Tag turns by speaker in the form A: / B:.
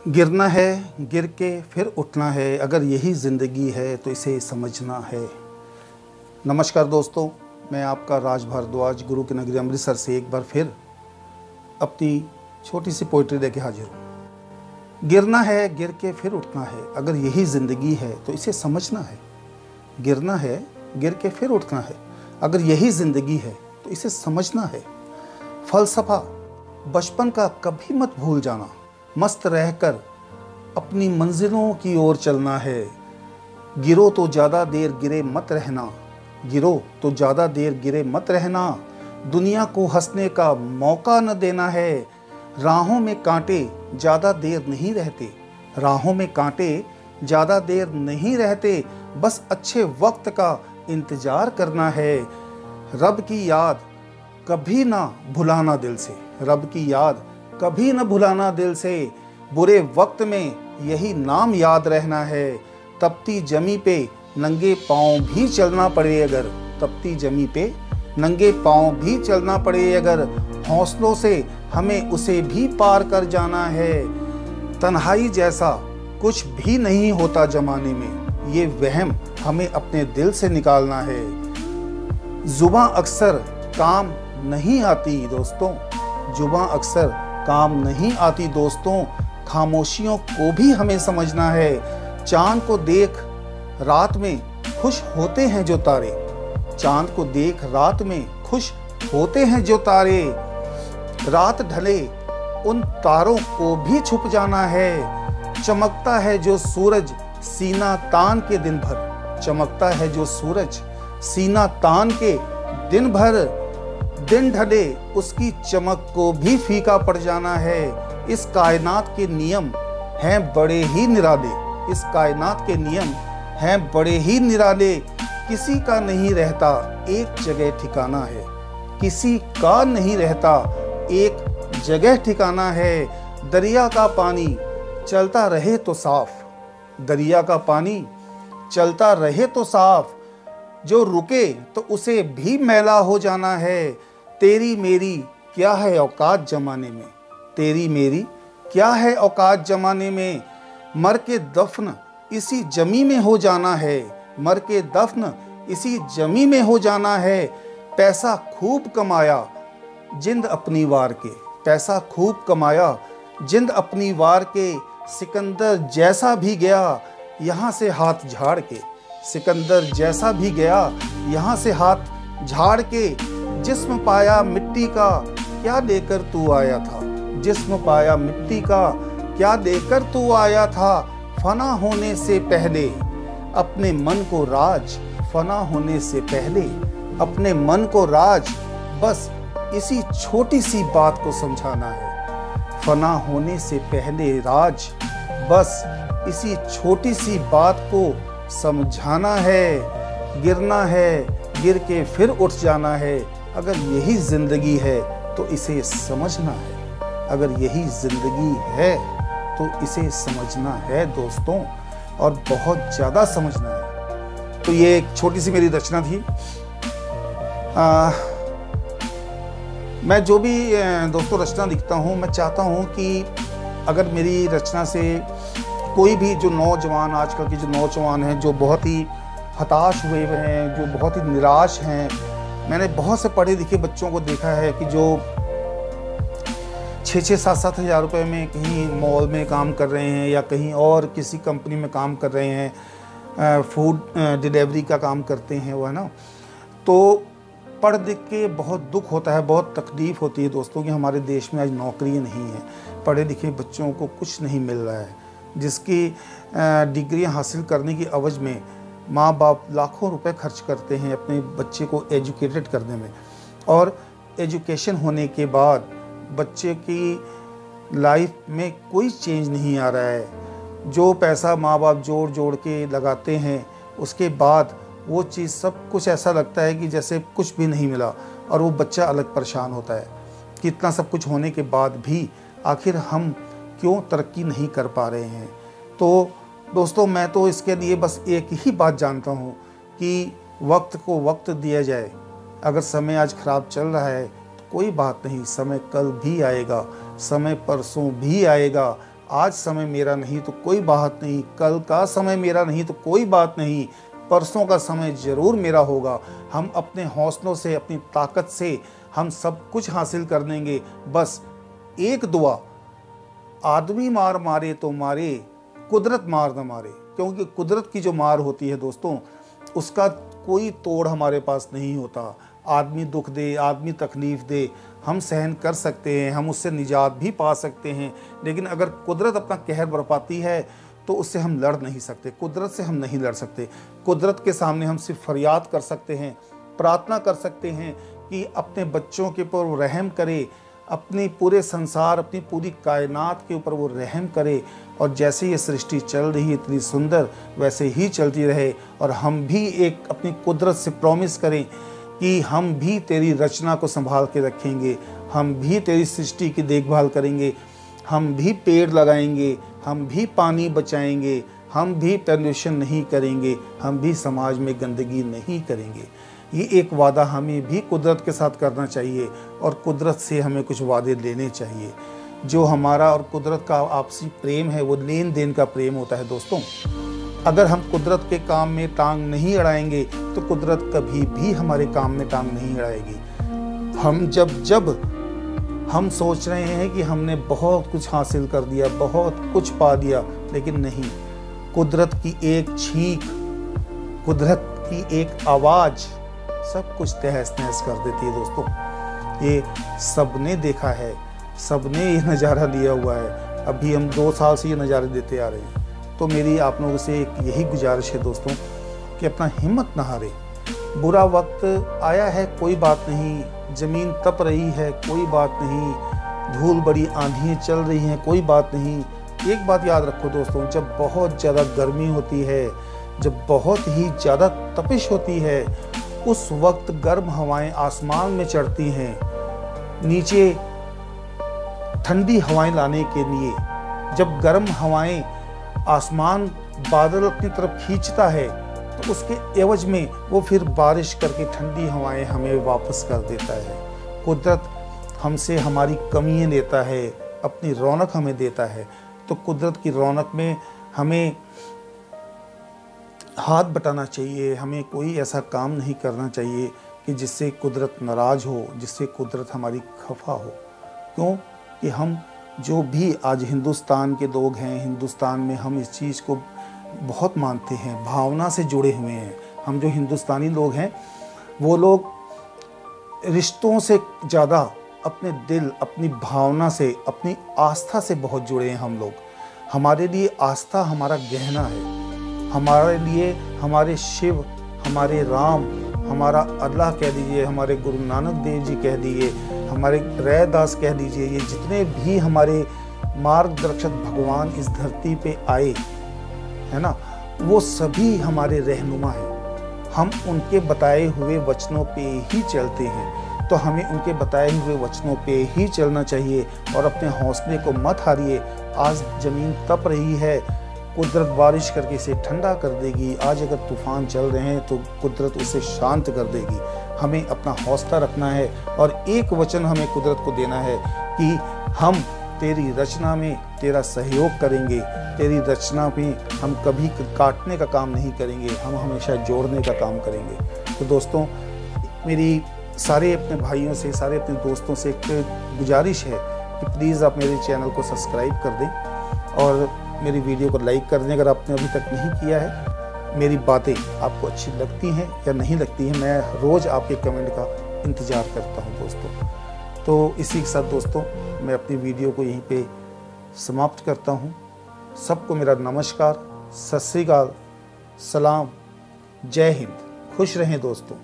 A: गिरना है, गिर के फिर उठना है। अगर यही ज़िंदगी है तो इसे समझना है। नमस्कार दोस्तों, मैं आपका राज भारद्वाज गुरु की नगरी अमृतसर से एक बार फिर अपनी छोटी सी पोइट्री लेके हाजिर हूँ। गिरना है, गिर के फिर उठना है। अगर यही ज़िंदगी है तो इसे समझना है। गिरना है, गिर के फिर उठना है। अगर यही ज़िंदगी है तो इसे समझना है। फ़लसफ़ा बचपन का कभी मत भूल जाना। मस्त रहकर अपनी मंजिलों की ओर चलना है। गिरो तो ज़्यादा देर गिरे मत रहना। गिरो तो ज़्यादा देर गिरे मत रहना। दुनिया को हंसने का मौका न देना है। राहों में कांटे ज़्यादा देर नहीं रहते। राहों में कांटे ज़्यादा देर नहीं रहते। बस अच्छे वक्त का इंतज़ार करना है। रब की याद कभी ना भुलाना दिल से। रब की याद कभी न भुलाना दिल से। बुरे वक्त में यही नाम याद रहना है। तपती जमी पे नंगे पाँव भी चलना पड़े अगर। तपती जमी पे नंगे पाँव भी चलना पड़े अगर। हौसलों से हमें उसे भी पार कर जाना है। तन्हाई जैसा कुछ भी नहीं होता ज़माने में। ये वहम हमें अपने दिल से निकालना है। जुबां अक्सर काम नहीं आती दोस्तों। जुबां अक्सर काम नहीं आती दोस्तों। खामोशियों को भी हमें समझना है। चांद को देख रात में खुश होते हैं जो तारे। चांद को देख रात में खुश होते हैं जो तारे। रात ढले उन तारों को भी छुप जाना है। चमकता है जो सूरज सीना तान के दिन भर। चमकता है जो सूरज सीना तान के दिन भर। दिन ढले उसकी चमक को भी फीका पड़ जाना है। इस कायनात के नियम हैं बड़े ही निराले। इस कायनात के नियम हैं बड़े ही निराले। किसी का नहीं रहता एक जगह ठिकाना है। किसी का नहीं रहता एक जगह ठिकाना है। दरिया का पानी चलता रहे तो साफ। दरिया का पानी चलता रहे तो साफ। जो रुके तो उसे भी मैला हो जाना है। तेरी मेरी क्या है औकात जमाने में। तेरी मेरी क्या है औकात जमाने में। मर के दफन इसी जमी में हो जाना है। मर के दफन इसी जमी में हो जाना है। पैसा खूब कमाया जिंद अपनी वार के। पैसा खूब कमाया जिंद अपनी वार के। सिकंदर जैसा भी गया यहाँ से हाथ झाड़ के। सिकंदर जैसा भी गया यहाँ से हाथ झाड़ के। जिस्म पाया मिट्टी का क्या लेकर तू आया था। जिस्म पाया मिट्टी का क्या लेकर तू आया था। फना होने से पहले अपने मन को राज। फना होने से पहले अपने मन को राज। बस इसी छोटी सी बात को समझाना है। फना होने से पहले राज। बस इसी छोटी सी बात को समझाना है। गिरना है, गिर के फिर उठ जाना है। अगर यही ज़िंदगी है तो इसे समझना है। अगर यही ज़िंदगी है तो इसे समझना है दोस्तों, और बहुत ज़्यादा समझना है। तो ये एक छोटी सी मेरी रचना थी। मैं जो भी दोस्तों रचना लिखता हूँ, मैं चाहता हूँ कि अगर मेरी रचना से कोई भी जो नौजवान, आजकल के जो नौजवान हैं जो बहुत ही हताश हुए हुए हैं, जो बहुत ही निराश हैं। मैंने बहुत से पढ़े लिखे बच्चों को देखा है कि जो 6-6, 7-7 हज़ार रुपये में कहीं मॉल में काम कर रहे हैं या कहीं और किसी कंपनी में काम कर रहे हैं, फूड डिलीवरी का काम करते हैं वो, है ना। तो पढ़ लिख के बहुत दुख होता है, बहुत तकलीफ़ होती है दोस्तों कि हमारे देश में आज नौकरी नहीं है। पढ़े लिखे बच्चों को कुछ नहीं मिल रहा है। जिसकी डिग्रियां हासिल करने की एवज में माँ बाप लाखों रुपए खर्च करते हैं अपने बच्चे को एजुकेटेड करने में, और एजुकेशन होने के बाद बच्चे की लाइफ में कोई चेंज नहीं आ रहा है। जो पैसा माँ बाप जोड़ जोड़ के लगाते हैं उसके बाद वो चीज़ सब कुछ ऐसा लगता है कि जैसे कुछ भी नहीं मिला, और वो बच्चा अलग परेशान होता है कि इतना सब कुछ होने के बाद भी आखिर हम क्यों तरक्की नहीं कर पा रहे हैं। तो दोस्तों, मैं तो इसके लिए बस एक ही बात जानता हूँ कि वक्त को वक्त दिया जाए। अगर समय आज ख़राब चल रहा है तो कोई बात नहीं, समय कल भी आएगा, समय परसों भी आएगा। आज समय मेरा नहीं तो कोई बात नहीं, कल का समय मेरा नहीं तो कोई बात नहीं, परसों का समय ज़रूर मेरा होगा। हम अपने हौसलों से, अपनी ताकत से हम सब कुछ हासिल कर लेंगे। बस एक दुआ, आदमी मार मारे तो मारे, कुदरत मार न मारे। क्योंकि कुदरत की जो मार होती है दोस्तों, उसका कोई तोड़ हमारे पास नहीं होता। आदमी दुख दे, आदमी तकलीफ़ दे, हम सहन कर सकते हैं, हम उससे निजात भी पा सकते हैं। लेकिन अगर कुदरत अपना कहर बरपाती है तो उससे हम लड़ नहीं सकते, कुदरत से हम नहीं लड़ सकते। कुदरत के सामने हम सिर्फ फरियाद कर सकते हैं, प्रार्थना कर सकते हैं कि अपने बच्चों के ऊपर वो रहम करे, अपने पूरे संसार, अपनी पूरी कायनात के ऊपर वो रहम करे। और जैसे ये सृष्टि चल रही है इतनी सुंदर, वैसे ही चलती रहे। और हम भी एक अपनी कुदरत से प्रॉमिस करें कि हम भी तेरी रचना को संभाल के रखेंगे, हम भी तेरी सृष्टि की देखभाल करेंगे, हम भी पेड़ लगाएंगे, हम भी पानी बचाएंगे, हम भी पोल्यूशन नहीं करेंगे, हम भी समाज में गंदगी नहीं करेंगे। ये एक वादा हमें भी कुदरत के साथ करना चाहिए और कुदरत से हमें कुछ वादे लेने चाहिए। जो हमारा और कुदरत का आपसी प्रेम है वो लेन देन का प्रेम होता है दोस्तों। अगर हम कुदरत के काम में टांग नहीं अड़ाएंगे तो कुदरत कभी भी हमारे काम में टांग नहीं अड़ाएगी। हम सोच रहे हैं कि हमने बहुत कुछ हासिल कर दिया, बहुत कुछ पा दिया, लेकिन नहीं, कुदरत की एक छींक, कुदरत की एक आवाज़ सब कुछ तहस नहस कर देती है दोस्तों। ये सबने देखा है, सबने ये नज़ारा लिया हुआ है। अभी हम 2 साल से ये नज़ारे देते आ रहे हैं। तो मेरी आप लोगों से एक यही गुजारिश है दोस्तों कि अपना हिम्मत न हारे। बुरा वक्त आया है, कोई बात नहीं, ज़मीन तप रही है, कोई बात नहीं, धूल बड़ी आंधियाँ चल रही हैं, कोई बात नहीं। एक बात याद रखो दोस्तों, जब बहुत ज़्यादा गर्मी होती है, जब बहुत ही ज़्यादा तपिश होती है, उस वक्त गर्म हवाएं आसमान में चढ़ती हैं। नीचे ठंडी हवाएं लाने के लिए जब गर्म हवाएं आसमान बादल अपनी तरफ खींचता है तो उसके एवज में वो फिर बारिश करके ठंडी हवाएं हमें वापस कर देता है। कुदरत हमसे हमारी कमियां लेता है, अपनी रौनक हमें देता है। तो कुदरत की रौनक में हमें हाथ बटाना चाहिए, हमें कोई ऐसा काम नहीं करना चाहिए कि जिससे कुदरत नाराज़ हो, जिससे कुदरत हमारी खफा हो। क्यों कि हम जो भी आज हिंदुस्तान के लोग हैं, हिंदुस्तान में हम इस चीज़ को बहुत मानते हैं, भावना से जुड़े हुए हैं। हम जो हिंदुस्तानी लोग हैं वो लोग रिश्तों से ज़्यादा अपने दिल, अपनी भावना से, अपनी आस्था से बहुत जुड़े हैं हम लोग। हमारे लिए आस्था हमारा गहना है। हमारे लिए हमारे शिव, हमारे राम, हमारा अल्लाह कह दीजिए, हमारे गुरु नानक देव जी कह दीजिए, हमारे रैदास कह दीजिए, ये जितने भी हमारे मार्गदर्शक भगवान इस धरती पे आए है ना, वो सभी हमारे रहनुमा हैं। हम उनके बताए हुए वचनों पे ही चलते हैं। तो हमें उनके बताए हुए वचनों पे ही चलना चाहिए और अपने हौसले को मत हारिए। आज ज़मीन तप रही है, कुदरत बारिश करके इसे ठंडा कर देगी। आज अगर तूफ़ान चल रहे हैं तो कुदरत उसे शांत कर देगी। हमें अपना हौसला रखना है और एक वचन हमें कुदरत को देना है कि हम तेरी रचना में तेरा सहयोग करेंगे। तेरी रचना में हम कभी काटने का काम नहीं करेंगे, हम हमेशा जोड़ने का काम करेंगे। तो दोस्तों, मेरी सारे अपने भाइयों से, सारे अपने दोस्तों से एक गुजारिश है कि प्लीज़ आप मेरे चैनल को सब्सक्राइब कर दें और मेरी वीडियो को लाइक कर दें अगर आपने अभी तक नहीं किया है। मेरी बातें आपको अच्छी लगती हैं या नहीं लगती हैं, मैं रोज़ आपके कमेंट का इंतज़ार करता हूं दोस्तों। तो इसी के साथ दोस्तों मैं अपनी वीडियो को यहीं पे समाप्त करता हूं। सबको मेरा नमस्कार, सत श्री अकाल, सलाम, जय हिंद। खुश रहें दोस्तों।